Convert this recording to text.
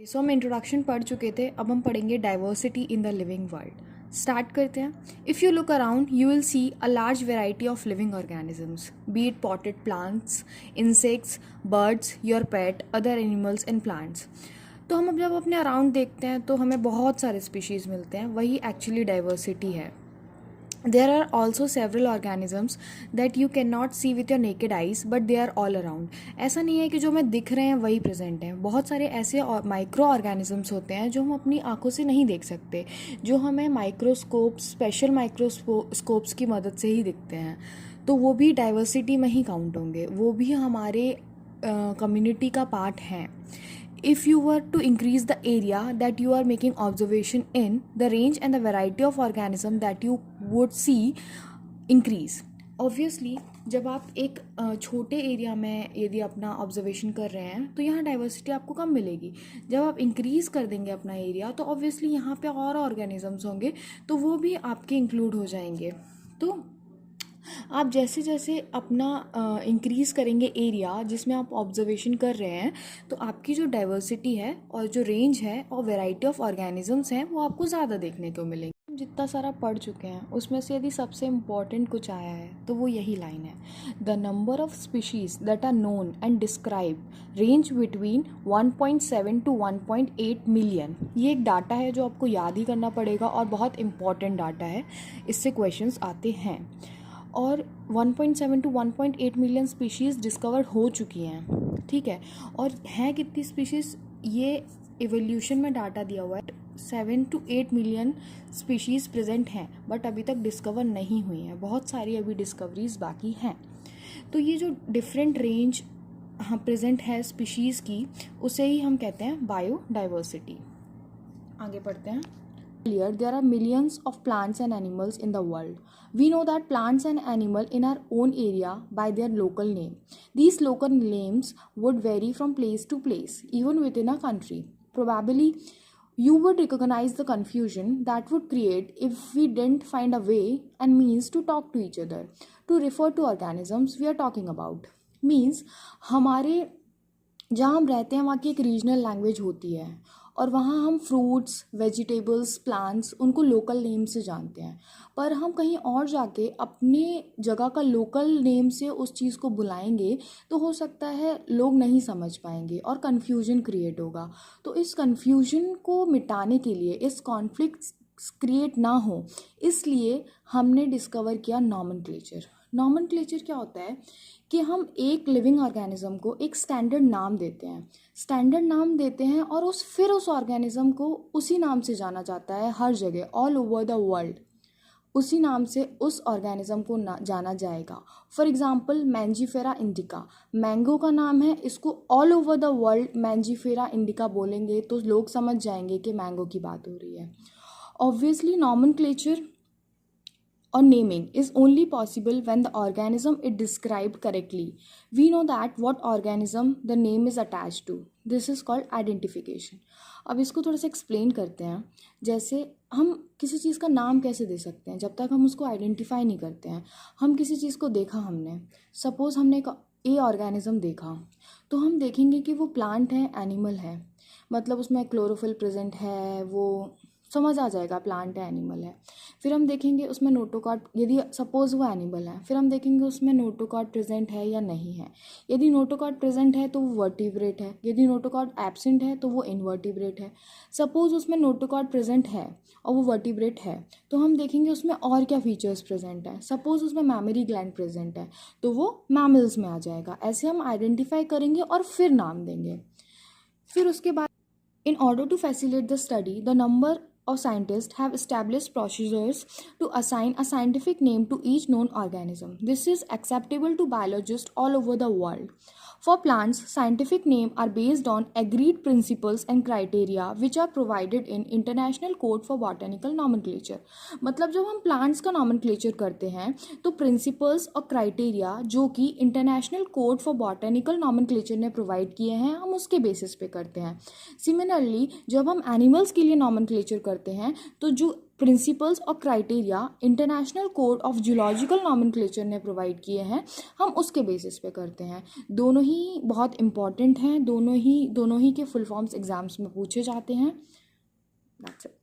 सो हम इंट्रोडक्शन पढ़ चुके थे, अब हम पढ़ेंगे diversity in the living world. Start करते हैं। If you look around you will see a large variety of living organisms, B it potted plants, insects, birds, your pet, other animals and plants. तो हम जब अपने around देखते हैं तो हमें बहुत सारे स्पीशीज़ मिलते हैं, वही एक्चुअली डाइवर्सिटी है। There are also several organisms that you cannot see with your naked eyes, but they are all around. ऐसा नहीं है कि जो हमें दिख रहे हैं वही प्रेजेंट हैं। बहुत सारे ऐसे माइक्रो ऑर्गेनिजम्स होते हैं जो हम अपनी आंखों से नहीं देख सकते, जो हमें माइक्रोस्कोप, स्पेशल माइक्रोस्कोप्स की मदद से ही दिखते हैं। तो वो भी डाइवर्सिटी में ही काउंट होंगे, वो भी हमारे कम्युनिटी का पार्ट हैं। If you were to increase the area that you are making observation in, the range and the variety of organism that you would see increase. Obviously, जब आप एक छोटे एरिया में यदि अपना ऑब्जर्वेशन कर रहे हैं तो यहाँ डाइवर्सिटी आपको कम मिलेगी। जब आप इंक्रीज़ कर देंगे अपना एरिया तो ऑब्वियसली यहाँ पे और ऑर्गेनिजम्स होंगे, तो वो भी आपके इंक्लूड हो जाएंगे। तो आप जैसे जैसे अपना इंक्रीज़ करेंगे एरिया जिसमें आप ऑब्जर्वेशन कर रहे हैं, तो आपकी जो डाइवर्सिटी है और जो रेंज है और वैरायटी ऑफ ऑर्गेनिजम्स हैं वो आपको ज़्यादा देखने को मिलेंगे। हम जितना सारा पढ़ चुके हैं उसमें से यदि सबसे इम्पॉर्टेंट कुछ आया है तो वो यही लाइन है, the number of species that are known and describe range between 1.7 to 1.8 million. ये एक डाटा है जो आपको याद ही करना पड़ेगा और बहुत इम्पॉर्टेंट डाटा है, इससे क्वेश्चंस आते हैं। और 1.7 to 1.8 मिलियन स्पीशीज़ डिस्कवर हो चुकी हैं, ठीक है। और हैं कितनी स्पीशीज़, ये एवोल्यूशन में डाटा दिया हुआ है, 7 to 8 मिलियन स्पीशीज़ प्रेजेंट हैं, बट अभी तक डिस्कवर नहीं हुई हैं। बहुत सारी अभी डिस्कवरीज बाकी हैं। तो ये जो डिफरेंट रेंज हाँ प्रेजेंट है स्पीशीज़ की, उसे ही हम कहते हैं बायोडाइवर्सिटी। आगे पढ़ते हैं। There are millions of plants and animals in the world. We know that plants and animals in our own area by their local name. These local names would vary from place to place, even within a country. Probably, you would recognize the confusion that would create if we didn't find a way and means to talk to each other, to refer to organisms we are talking about. Means, हमारे जहाँ हम रहते हैं वहाँ की एक regional language होती है और वहाँ हम फ्रूट्स, वेजिटेबल्स, प्लांट्स उनको लोकल नेम से जानते हैं, पर हम कहीं और जाके अपने जगह का लोकल नेम से उस चीज़ को बुलाएंगे तो हो सकता है लोग नहीं समझ पाएंगे और कन्फ्यूजन क्रिएट होगा। तो इस कन्फ्यूजन को मिटाने के लिए, इस कॉन्फ्लिक्ट क्रिएट ना हो, इसलिए हमने डिस्कवर किया नॉमेनक्लेचर। नॉमेनक्लेचर क्या होता है कि हम एक लिविंग ऑर्गेनिज्म को एक स्टैंडर्ड नाम देते हैं और फिर उस ऑर्गेनिज्म को उसी नाम से जाना जाता है हर जगह, ऑल ओवर द वर्ल्ड। उसी नाम से उस ऑर्गेनिज्म को जाना जाएगा। For example Mangifera indica, mango का नाम है, इसको all over the world Mangifera indica बोलेंगे तो लोग समझ जाएंगे कि मैंगो की बात हो रही है। Obviously nomenclature or naming is only possible when the organism is described correctly. We know that what organism the name is attached to. This is called identification. अब इसको थोड़ा सा एक्सप्लेन करते हैं। जैसे हम किसी चीज़ का नाम कैसे दे सकते हैं जब तक हम उसको आइडेंटिफाई नहीं करते हैं। हम किसी चीज़ को देखा, हमने सपोज़ हमने एक ए ऑर्गेनिज्म देखा, तो हम देखेंगे कि वो प्लांट है, एनिमल है, मतलब उसमें क्लोरोफिल प्रेजेंट है, वो समझ आ जाएगा प्लांट है, एनिमल है। फिर हम देखेंगे उसमें नोटोकॉर्ड, यदि सपोज वो एनिमल है, फिर हम देखेंगे उसमें नोटोकॉर्ड प्रेजेंट है या नहीं है। यदि नोटोकॉर्ड प्रेजेंट है तो वो वर्टिब्रेट है, यदि नोटोकॉर्ड एब्सेंट है तो वो इनवर्टिब्रेट है। सपोज उसमें नोटोकॉर्ड प्रेजेंट है और वो वर्टिब्रेट है, तो हम देखेंगे उसमें और क्या फीचर्स प्रेजेंट है। सपोज उसमें मैमरी ग्लैंड प्रेजेंट है तो वो मैमल्स में आ जाएगा। ऐसे हम आइडेंटिफाई करेंगे और फिर नाम देंगे। फिर उसके बाद in order to facilitate the study, the number of scientists have established procedures to assign a scientific name to each known organism. This is acceptable to biologists all over the world. For plants, scientific names are based on agreed principles and criteria which are provided in International Code for Botanical Nomenclature. मतलब जब हम plants का nomenclature करते हैं तो principles और criteria जो कि international code for botanical nomenclature ने प्रोवाइड किए हैं, हम उसके बेसिस पे करते हैं। सिमिलरली जब हम एनिमल्स के लिए नॉमेनक्लेचर करते हैं तो जो प्रिंसिपल्स और criteria international code of geological nomenclature ने प्रोवाइड किए हैं, हम उसके बेसिस पे करते हैं। दोनों ही बहुत इम्पॉर्टेंट हैं, दोनों ही के फुल फॉर्म्स एग्जाम्स में पूछे जाते हैं। That's it.